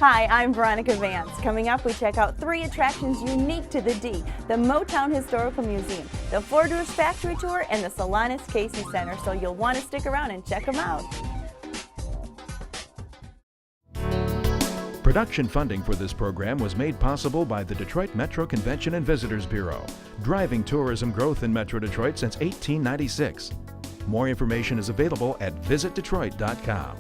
Hi, I'm Veronica Vance. Coming up, we check out 3 attractions unique to the D: the Motown Historical Museum, the Rouge Factory Tour, and the Solanus Casey Center, so you'll want to stick around and check them out. Production funding for this program was made possible by the Detroit Metro Convention and Visitors Bureau, driving tourism growth in Metro Detroit since 1896. More information is available at visitdetroit.com.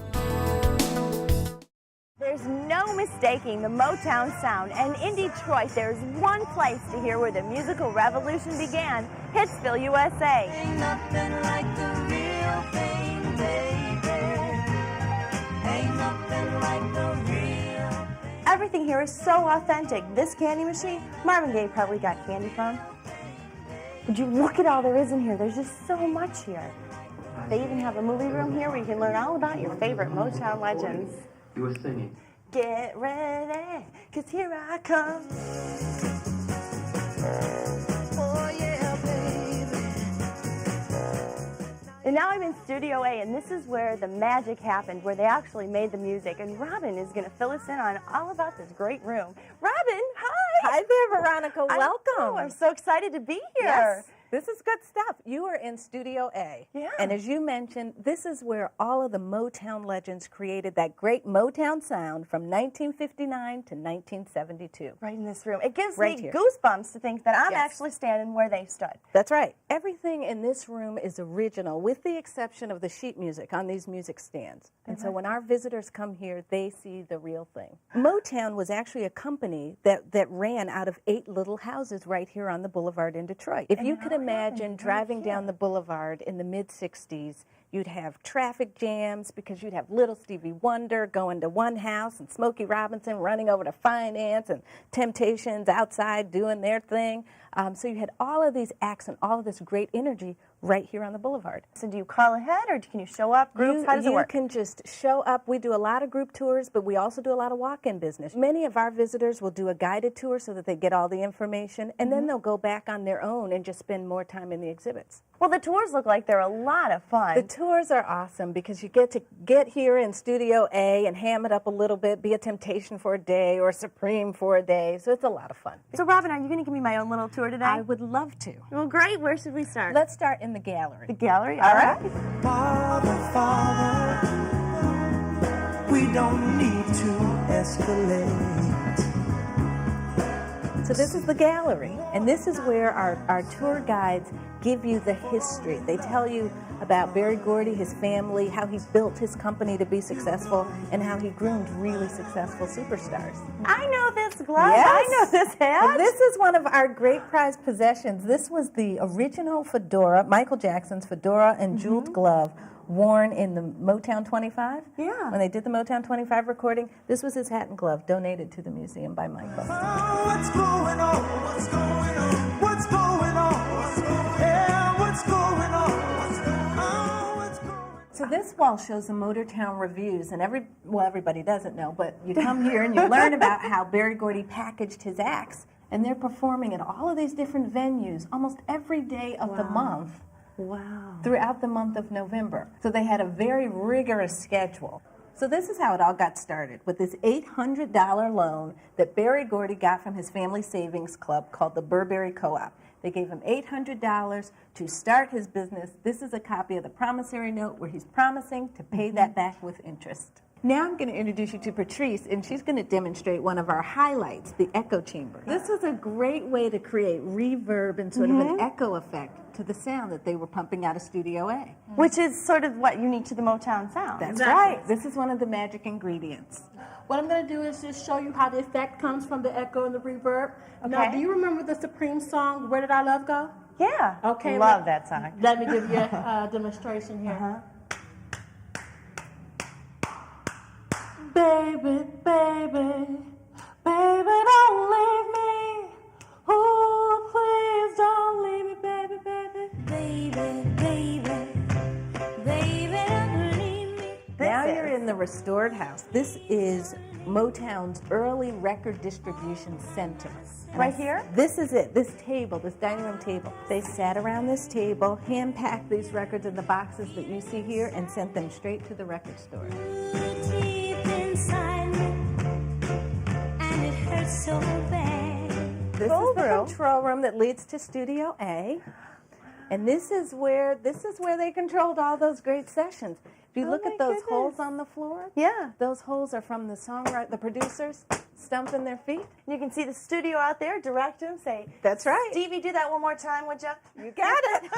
There's no mistaking the Motown sound, and in Detroit there's one place to hear where the musical revolution began: Hitsville, USA. Ain't nothing like the real thing, baby. Ain't nothing like the real thing. Everything here is so authentic. This candy machine, Marvin Gaye probably got candy from. Would you look at all there is in here? There's just so much here. They even have a movie room here where you can learn all about your favorite Motown legends. You were singing. Get ready, 'cause here I come. Oh yeah, baby. And now I'm in Studio A, and this is where the magic happened, where they actually made the music. And Robin is going to fill us in on all about this great room. Robin, hi! Hi there, Veronica. Welcome. I'm so excited to be here. Yes, this is good stuff. You are in Studio A. Yeah. And as you mentioned, this is where all of the Motown legends created that great Motown sound from 1959 to 1972. Right in this room. It gives Right me here. goosebumps to think that I'm Yes. actually standing where they stood. That's right. Everything in this room is original, with the exception of the sheet music on these music stands. And so when our visitors come here, they see the real thing. Motown was actually a company that ran out of 8 little houses right here on the boulevard in Detroit. If you could imagine driving down the boulevard in the mid-60s, you'd have traffic jams because you'd have little Stevie Wonder going to one house and Smokey Robinson running over to finance and Temptations outside doing their thing. So you had all of these acts and all of this great energy right here on the boulevard. So do you call ahead, or can you show up groups? How does it work? You can just show up. We do a lot of group tours, but we also do a lot of walk-in business. Many of our visitors will do a guided tour so that they get all the information, and then they'll go back on their own and just spend more time in the exhibits. Well, the tours look like they're a lot of fun. The tours are awesome because you get to get here in Studio A and ham it up a little bit, be a Temptation for a day or a Supreme for a day, so it's a lot of fun. So, Robin, are you going to give me my own little tour today? I would love to. Well, great. Where should we start? Let's start in the gallery. The gallery? All right. Father, Father, we don't need to escalate. So this is the gallery, and this is where our tour guides give you the history. They tell you about Berry Gordy, his family, how he built his company to be successful, and how he groomed really successful superstars. I know this glove. Yes. I know this hat. And this is one of our great prized possessions. This was the original fedora, Michael Jackson's fedora and jeweled glove, worn in the Motown 25. Yeah. When they did the Motown 25 recording, this was his hat and glove donated to the museum by Michael. Oh, what's going on? What's going on? What's going on? Yeah, what's going on? What's going on? What's going on? So this wall shows the Motown reviews, and everybody doesn't know, but you come here and you learn about how Berry Gordy packaged his acts, and they're performing at all of these different venues almost every day of the month. Wow. Throughout the month of November. So they had a very rigorous schedule. So this is how it all got started, with this $800 loan that Berry Gordy got from his family savings club called the Burberry Co-op. They gave him $800 to start his business. This is a copy of the promissory note where he's promising to pay that back with interest. Now I'm going to introduce you to Patrice, and she's going to demonstrate one of our highlights, the echo chamber. This is a great way to create reverb and sort of an echo effect to the sound that they were pumping out of Studio A. Which is sort of what unique to the Motown sound. That's right. This is one of the magic ingredients. What I'm going to do is just show you how the effect comes from the echo and the reverb. Now, do you remember the Supreme song, Where Did Our Love Go? Yeah. Okay. Love that song. Let me give you a demonstration here. Baby, baby, baby, don't leave me. Oh, please don't leave me, baby, baby. Baby, baby, baby, don't leave me. Now you're in the restored house. This is Motown's early record distribution center. Right here? This is it, this table, this dining room table. They sat around this table, hand-packed these records in the boxes that you see here, and sent them straight to the record store. Deep inside me, so bad. This is the control room that leads to Studio A. And this is where they controlled all those great sessions. If you look at those holes on the floor, Yeah. those holes are from the producers stumping their feet. You can see the studio out there. Direct them. Say, That's right. Stevie, do that one more time, would you? You got it.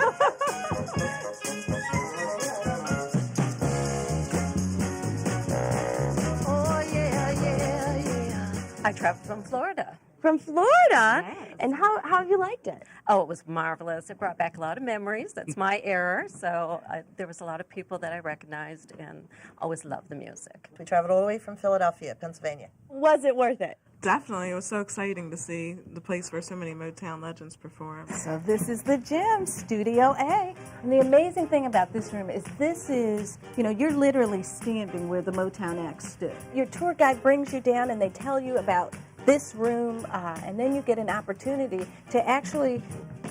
Oh, yeah, yeah, yeah. I traveled from Florida. From Florida? Yes. And how have you liked it? Oh, it was marvelous. It brought back a lot of memories. That's my error. So there was a lot of people that I recognized and always loved the music. We traveled all the way from Philadelphia, Pennsylvania. Was it worth it? Definitely. It was so exciting to see the place where so many Motown legends perform. So this is the gym, Studio A. And the amazing thing about this room is you're literally standing where the Motown acts stood. Your tour guide brings you down and they tell you about this room, and then you get an opportunity to actually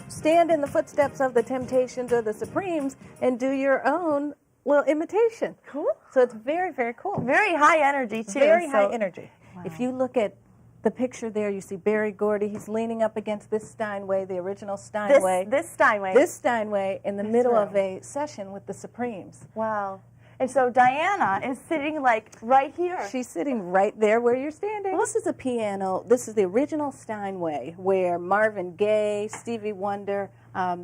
stand in the footsteps of the Temptations or the Supremes and do your own little imitation. Cool. So it's very, very cool. Very high energy, too. Very high energy. Wow. If you look at the picture there, you see Berry Gordy. He's leaning up against this Steinway, the original Steinway. This Steinway. This Steinway in the middle of a session with the Supremes. Wow. And so Diana is sitting like right here. She's sitting right there where you're standing. This is a piano. This is the original Steinway where Marvin Gaye, Stevie Wonder,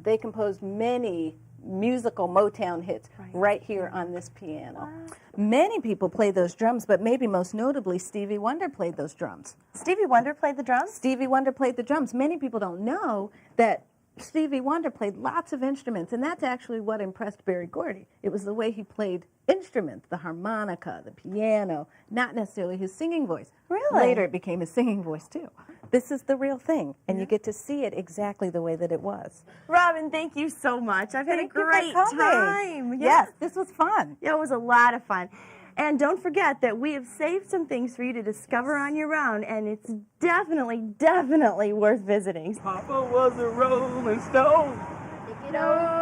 they composed many musical Motown hits right here on this piano. Wow. Many people play those drums, but maybe most notably Stevie Wonder played those drums. Stevie Wonder played the drums? Stevie Wonder played the drums. Many people don't know that Stevie Wonder played lots of instruments, and that's actually what impressed Berry Gordy. It was the way he played instruments, the harmonica, the piano, not necessarily his singing voice. Really? Later it became his singing voice too. This is the real thing, and you get to see it exactly the way that it was. Robin, thank you so much. I've had a great time. Yes, this was fun. Yeah, it was a lot of fun. And don't forget that we have saved some things for you to discover on your own, and it's definitely, definitely worth visiting. Papa was a rolling stone. Take it over.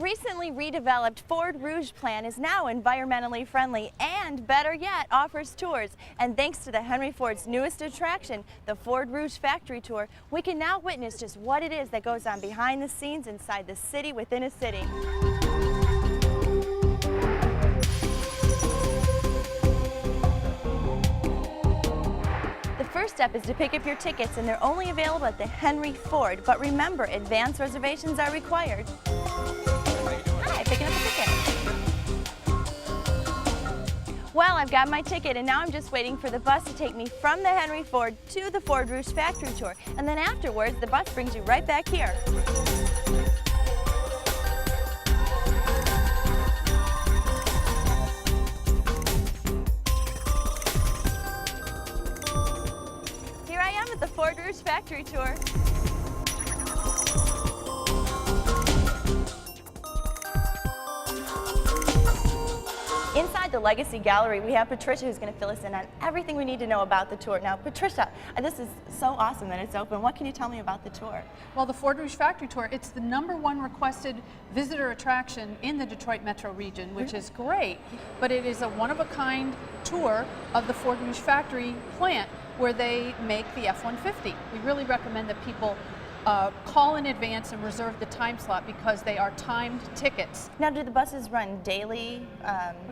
Recently redeveloped Ford Rouge plan is now environmentally friendly and, better yet, offers tours. And thanks to the Henry Ford's newest attraction, the Ford Rouge Factory Tour, we can now witness just what it is that goes on behind the scenes inside the city within a city. The first step is to pick up your tickets, and they're only available at the Henry Ford. But remember, advance reservations are required. Hi, picking up a ticket. Well, I've got my ticket, and now I'm just waiting for the bus to take me from the Henry Ford to the Ford Rouge Factory Tour. And then afterwards, the bus brings you right back here. Here I am at the Ford Rouge Factory Tour. Inside the Legacy Gallery, we have Patricia who's going to fill us in on everything we need to know about the tour. Now, Patricia, this is so awesome that it's open. What can you tell me about the tour? Well, the Ford Rouge Factory Tour, it's the #1 requested visitor attraction in the Detroit metro region, which is great, but it is a one-of-a-kind tour of the Ford Rouge Factory plant where they make the F-150. We really recommend that people call in advance and reserve the time slot because they are timed tickets. Now, do the buses run daily?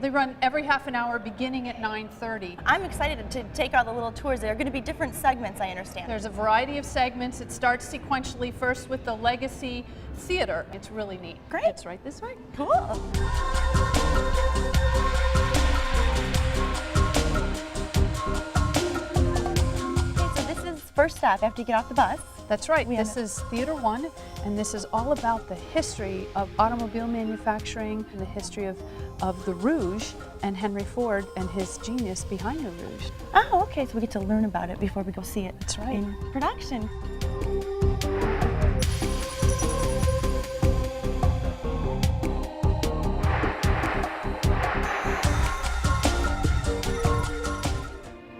They run every half an hour beginning at 9:30. I'm excited to take all the little tours. There are going to be different segments, I understand. There's a variety of segments. It starts sequentially first with the Legacy Theater. It's really neat. Great. It's right this way. Cool. first stop after you get off the bus. That's right. This is Theater 1, and this is all about the history of automobile manufacturing and the history of the Rouge and Henry Ford and his genius behind the Rouge. Oh, okay, so we get to learn about it before we go see it. That's right. In production.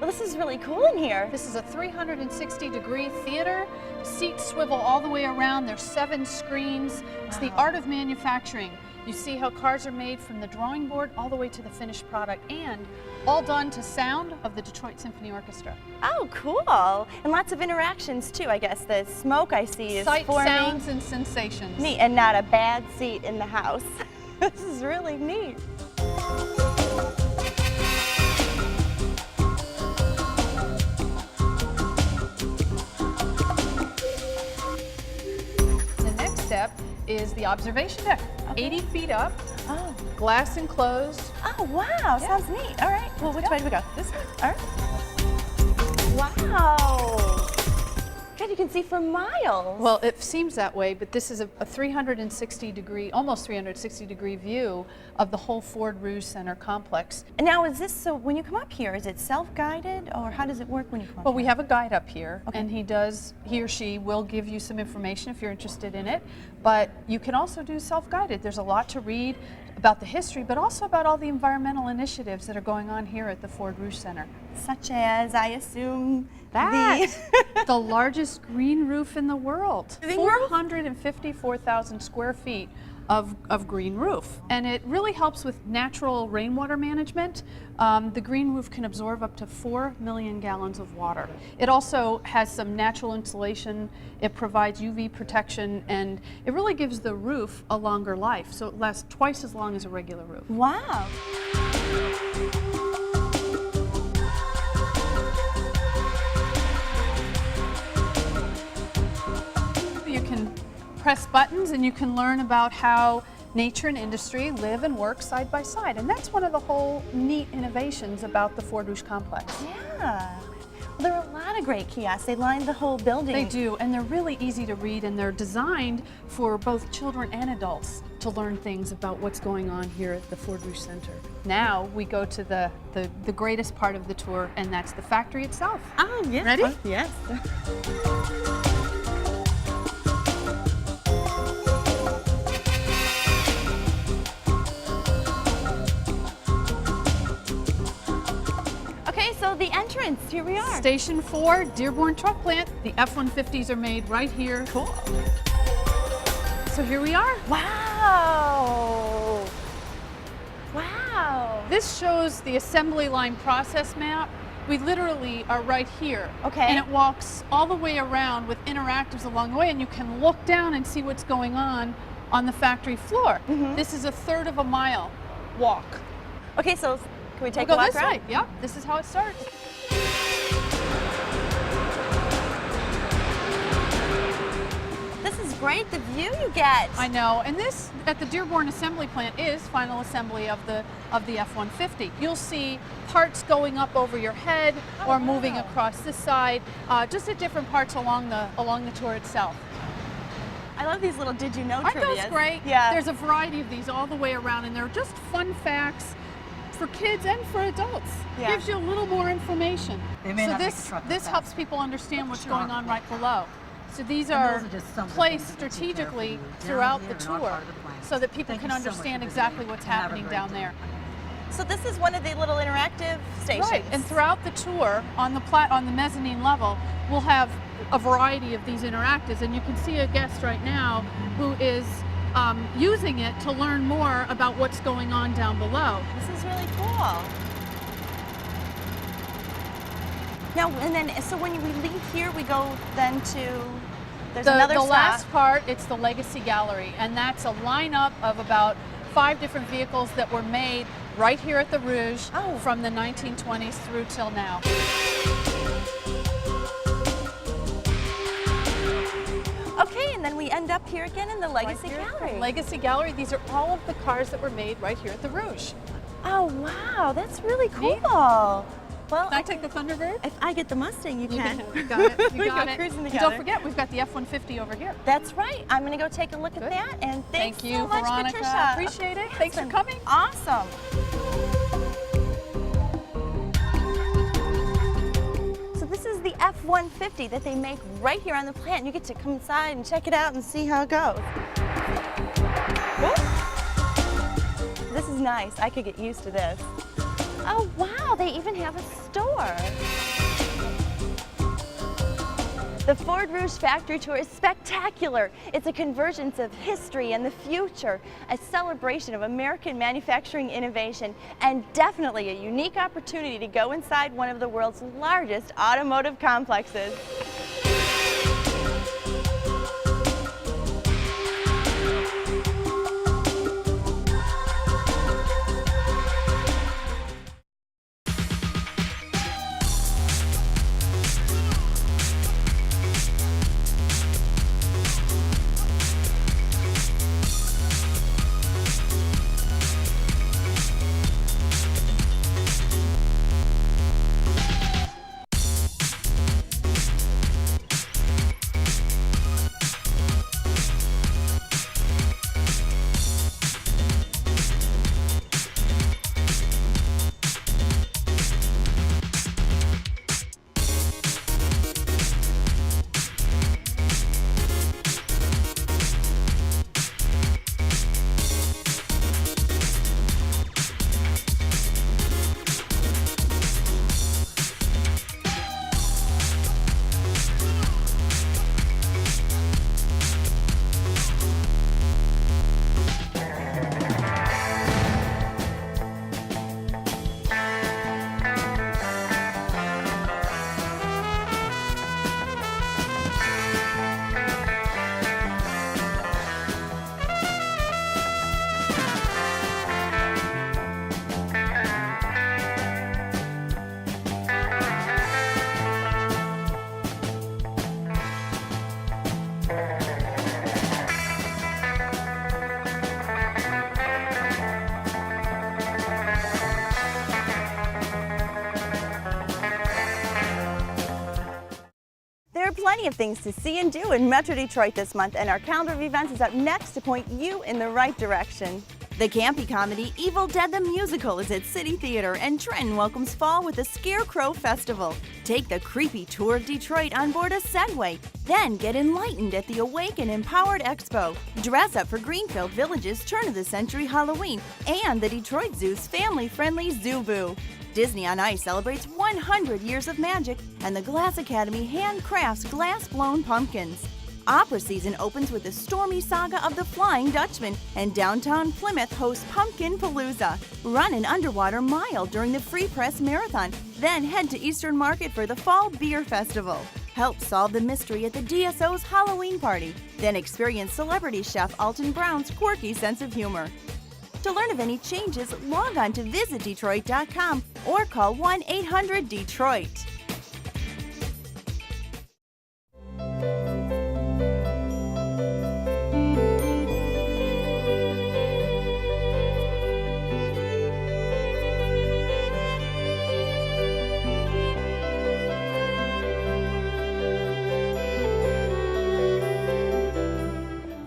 This is really cool in here. This is a 360-degree theater. Seats swivel all the way around. There's 7 screens. It's the art of manufacturing. You see how cars are made from the drawing board all the way to the finished product, and all done to sound of the Detroit Symphony Orchestra. Oh, cool. And lots of interactions too, I guess. The smoke I see is Sight, forming. sounds, and sensations. Neat, and not a bad seat in the house. This is really neat. The next step is the observation deck. 80 feet up, Oh. glass enclosed. Oh, wow. Sounds neat. All right. Well, which way do we go? This way. All right. Wow. God, you can see for miles. Well, it seems that way, but this is a 360-degree, almost 360-degree view of the whole Ford Rouge Center complex. And now, is this, so when you come up here, is it self-guided, or how does it work when you come up Well, we here? have a guide up here, Okay. and he or she will give you some information if you're interested in it, but you can also do self-guided. There's a lot to read about the history, but also about all the environmental initiatives that are going on here at the Ford Rouge Center. Such as, I assume, The largest green roof in the world. Green roof? 454,000 square feet of green roof. And it really helps with natural rainwater management. The green roof can absorb up to 4 million gallons of water. It also has some natural insulation. It provides UV protection, and it really gives the roof a longer life. So it lasts twice as long as a regular roof. Wow. You can press buttons and you can learn about how nature and industry live and work side by side. And that's one of the whole neat innovations about the Ford Rouge complex. Yeah. Well, there are a lot of great kiosks. They line the whole building. They do, and they're really easy to read, and they're designed for both children and adults to learn things about what's going on here at the Ford Rouge Center. Now we go to the greatest part of the tour, and that's the factory itself. Oh, yes. Ready? Yes. Okay, so the entrance, here we are. Station 4, Dearborn Truck Plant. The F-150s are made right here. Cool. So here we are. Wow. Wow. This shows the assembly line process map. We literally are right here. Okay. And it walks all the way around with interactives along the way, and you can look down and see what's going on the factory floor. This is a 1/3 of a mile walk. Okay, so can we take We'll a go walk this around? way. Yep, this is how it starts. This is great, the view you get. I know, and this at the Dearborn Assembly Plant is final assembly of the F-150. You'll see parts going up over your head or moving across this side, just at different parts along the tour itself. I love these little did you know Aren't trivia. those great? Yeah. There's a variety of these all the way around, and they're just fun facts for kids and for adults. Yeah. Gives you a little more information. They may So not make this the truck this that helps fast. people understand what's Sure. going on right below. So these And are those are just some of the placed things that we take care of strategically for you down throughout here the in our tour part of the plant. so that people Thank can you so much understand for exactly visiting, what's and have a happening great down day. there. So this is one of the little interactive stations. Right, and throughout the tour, on the mezzanine level, we'll have a variety of these interactives, and you can see a guest right now who is using it to learn more about what's going on down below. This is really cool. Now, and then, so when we leave here, we go then to, there's another The stop. last part, it's the Legacy Gallery, and that's a lineup of about 5 different vehicles that were made right here at the Rouge from the 1920s through till now. Okay, and then we end up here again in the Legacy Gallery. Legacy Gallery, these are all of the cars that were made right here at the Rouge. Oh, wow, that's really cool. Well, Can I take the Thunderbird? if I get the Mustang, you can. You got it. You We got go it. cruising And together. don't forget, we've got the F-150 over here. That's right. I'm going to go take a look at Good. that. And thanks Thank you, so much, Veronica. Patricia. Appreciate it. Thanks for coming. Awesome. So this is the F-150 that they make right here on the plant. You get to come inside and check it out and see how it goes. Whoop. This is nice. I could get used to this. Oh, wow. They even have a store. The Ford Rouge Factory Tour is spectacular. It's a convergence of history and the future, a celebration of American manufacturing innovation, and definitely a unique opportunity to go inside one of the world's largest automotive complexes. There are plenty of things to see and do in Metro Detroit this month, and our calendar of events is up next to point you in the right direction. The campy comedy Evil Dead the Musical is at City Theater, and Trenton welcomes fall with the Scarecrow Festival. Take the creepy tour of Detroit on board a Segway, then get enlightened at the Awake and Empowered Expo. Dress up for Greenfield Village's turn-of-the-century Halloween and the Detroit Zoo's family-friendly Zoo Boo. Disney on Ice celebrates 100 years of magic, and the Glass Academy handcrafts glass-blown pumpkins. Opera season opens with the stormy saga of the Flying Dutchman, and downtown Plymouth hosts Pumpkin Palooza. Run an underwater mile during the Free Press Marathon, then head to Eastern Market for the Fall Beer Festival. Help solve the mystery at the DSO's Halloween party, then experience celebrity chef Alton Brown's quirky sense of humor. To learn of any changes, log on to visitdetroit.com or call 1-800-DETROIT.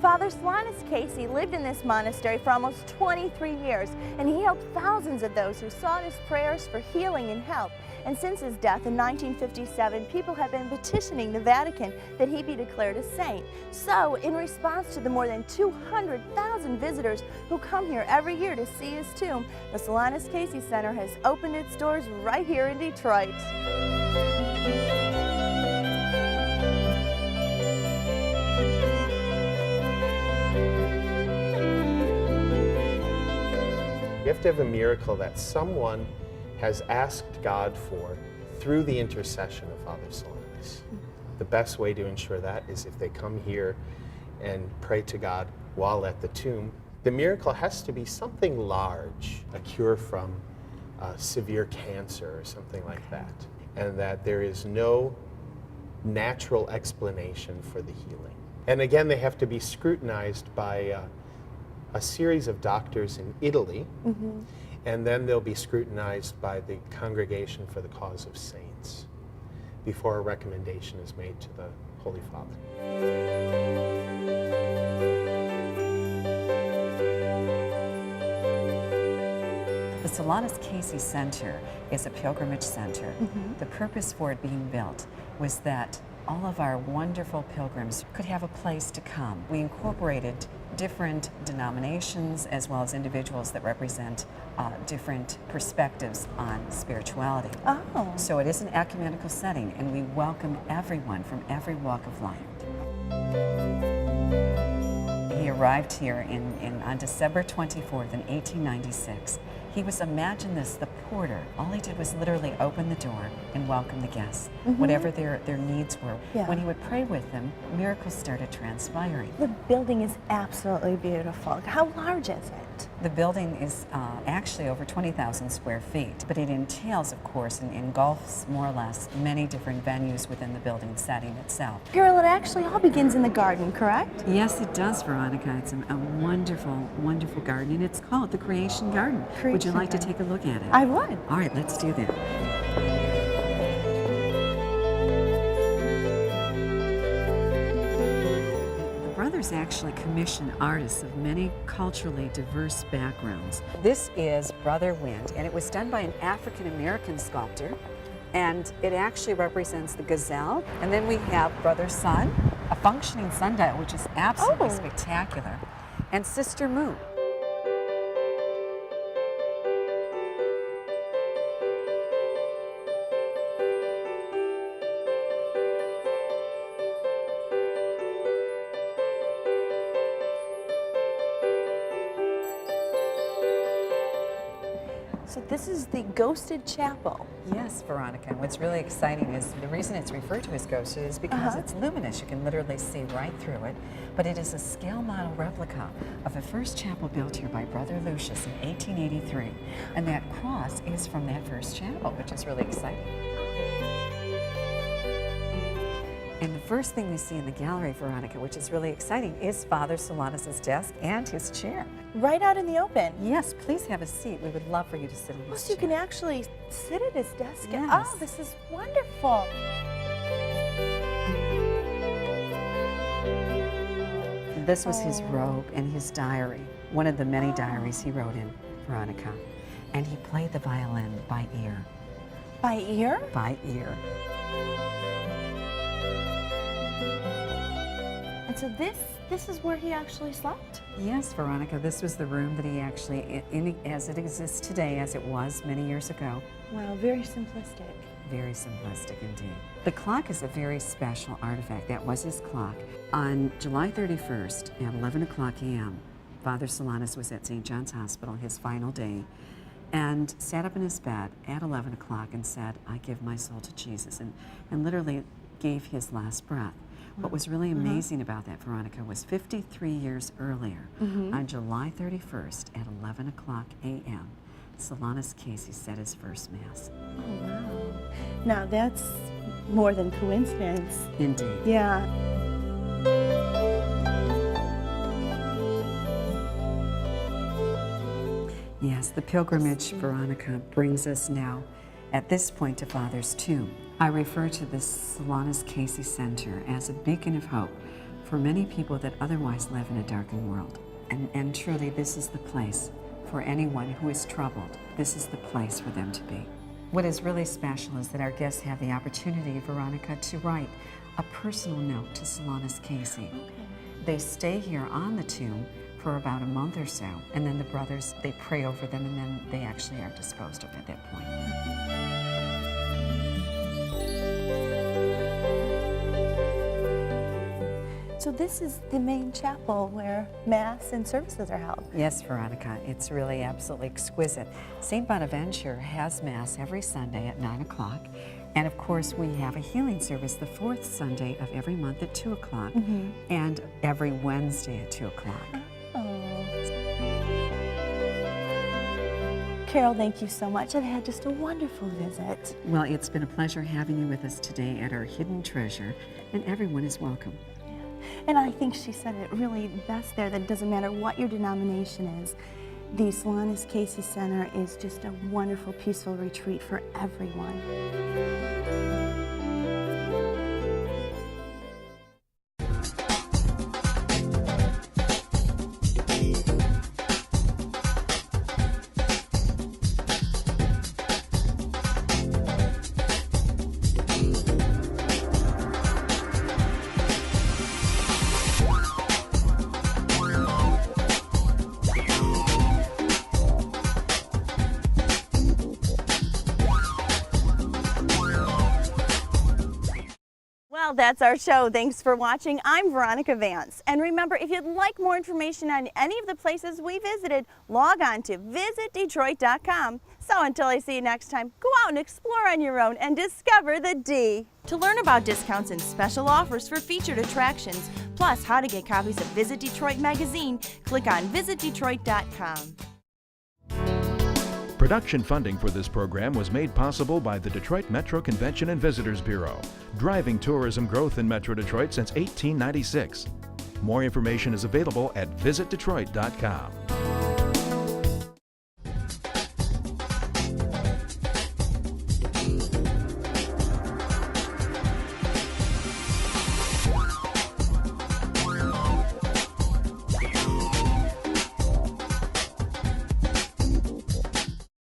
Father Solanus Casey lived in this monastery for almost 23 years, and he helped thousands of those who sought his prayers for healing and help. And since his death in 1957, people have been petitioning the Vatican that he be declared a saint. So, in response to the more than 200,000 visitors who come here every year to see his tomb, the Solanus Casey Center has opened its doors right here in Detroit. You have to have a miracle that someone has asked God for through the intercession of Father Solanus. The best way to ensure that is if they come here and pray to God while at the tomb. The miracle has to be something large, a cure from severe cancer or something like that, and that there is no natural explanation for the healing. And again, they have to be scrutinized by a series of doctors in Italy, and then they'll be scrutinized by the Congregation for the Cause of Saints before a recommendation is made to the Holy Father. The Solanus Casey Center is a pilgrimage center. The purpose for it being built was that all of our wonderful pilgrims could have a place to come. We incorporated different denominations as well as individuals that represent different perspectives on spirituality. Oh. So it is an ecumenical setting, and we welcome everyone from every walk of life. He arrived here on December 24th in 1896. He was, imagine this, the porter. All he did was literally open the door and welcome the guests, whatever their needs were. Yeah. When he would pray with them, miracles started transpiring. The building is absolutely beautiful. How large is it? The building is actually over 20,000 square feet, but it entails, of course, and engulfs more or less many different venues within the building setting itself. Carol, it actually all begins in the garden, correct? Yes, it does, Veronica. It's a wonderful, wonderful garden, and it's called the Creation Garden. Would you like to take a look at it? I would. All right, let's do that. The brothers actually commission artists of many culturally diverse backgrounds. This is Brother Wind, and it was done by an African-American sculptor, and it actually represents the gazelle. And then we have Brother Sun, a functioning sundial, which is absolutely spectacular, and Sister Moon. So this is the Ghosted Chapel. Yes, Veronica. And what's really exciting is the reason it's referred to as ghosted is because it's luminous. You can literally see right through it. But it is a scale model replica of the first chapel built here by Brother Lucius in 1883. And that cross is from that first chapel, which is really exciting. And the first thing we see in the gallery, Veronica, which is really exciting, is Father Solanus' desk and his chair. Right out in the open. Yes, please have a seat. We would love for you to sit in Oh, his so you chair. can actually sit at his desk. Yes. Oh, this is wonderful. This was his robe and his diary, one of the many diaries he wrote in, Veronica. And he played the violin by ear. By ear? By ear. And so this is where he actually slept? Yes, Veronica, this was the room that he actually, as it exists today, as it was many years ago. Wow, very simplistic. Very simplistic indeed. The clock is a very special artifact. That was his clock. On July 31st at 11 o'clock a.m., Father Solanus was at St. John's Hospital, his final day, and sat up in his bed at 11 o'clock and said, I give my soul to Jesus, and literally gave his last breath. What was really amazing about that, Veronica, was 53 years earlier, on July 31st at 11 o'clock a.m., Solanus Casey said his first Mass. Oh, wow. Now that's more than coincidence. Indeed. Yeah. Yes, the pilgrimage, Veronica, brings us now at this point to Father's tomb. I refer to the Solanus Casey Center as a beacon of hope for many people that otherwise live in a darkened world. And truly, this is the place for anyone who is troubled. This is the place for them to be. What is really special is that our guests have the opportunity, Veronica, to write a personal note to Solanus Casey. They stay here on the tomb for about a month or so, and then the brothers, they pray over them, and then they actually are disposed of at that point. So this is the main chapel where Mass and services are held. Yes, Veronica, it's really absolutely exquisite. St. Bonaventure has Mass every Sunday at 9 o'clock. And of course, we have a healing service the fourth Sunday of every month at 2 o'clock and every Wednesday at 2 o'clock. Oh. Carol, thank you so much. I've had just a wonderful visit. Well, it's been a pleasure having you with us today at our hidden treasure, and everyone is welcome. And I think she said it really best there, that it doesn't matter what your denomination is. The Solanus Casey Center is just a wonderful, peaceful retreat for everyone. Well, that's our show. Thanks for watching. I'm Veronica Vance. And remember, if you'd like more information on any of the places we visited, log on to visitdetroit.com. So until I see you next time, go out and explore on your own and discover the D. To learn about discounts and special offers for featured attractions, plus how to get copies of Visit Detroit magazine, click on visitdetroit.com. Production funding for this program was made possible by the Detroit Metro Convention and Visitors Bureau, driving tourism growth in Metro Detroit since 1896. More information is available at visitdetroit.com.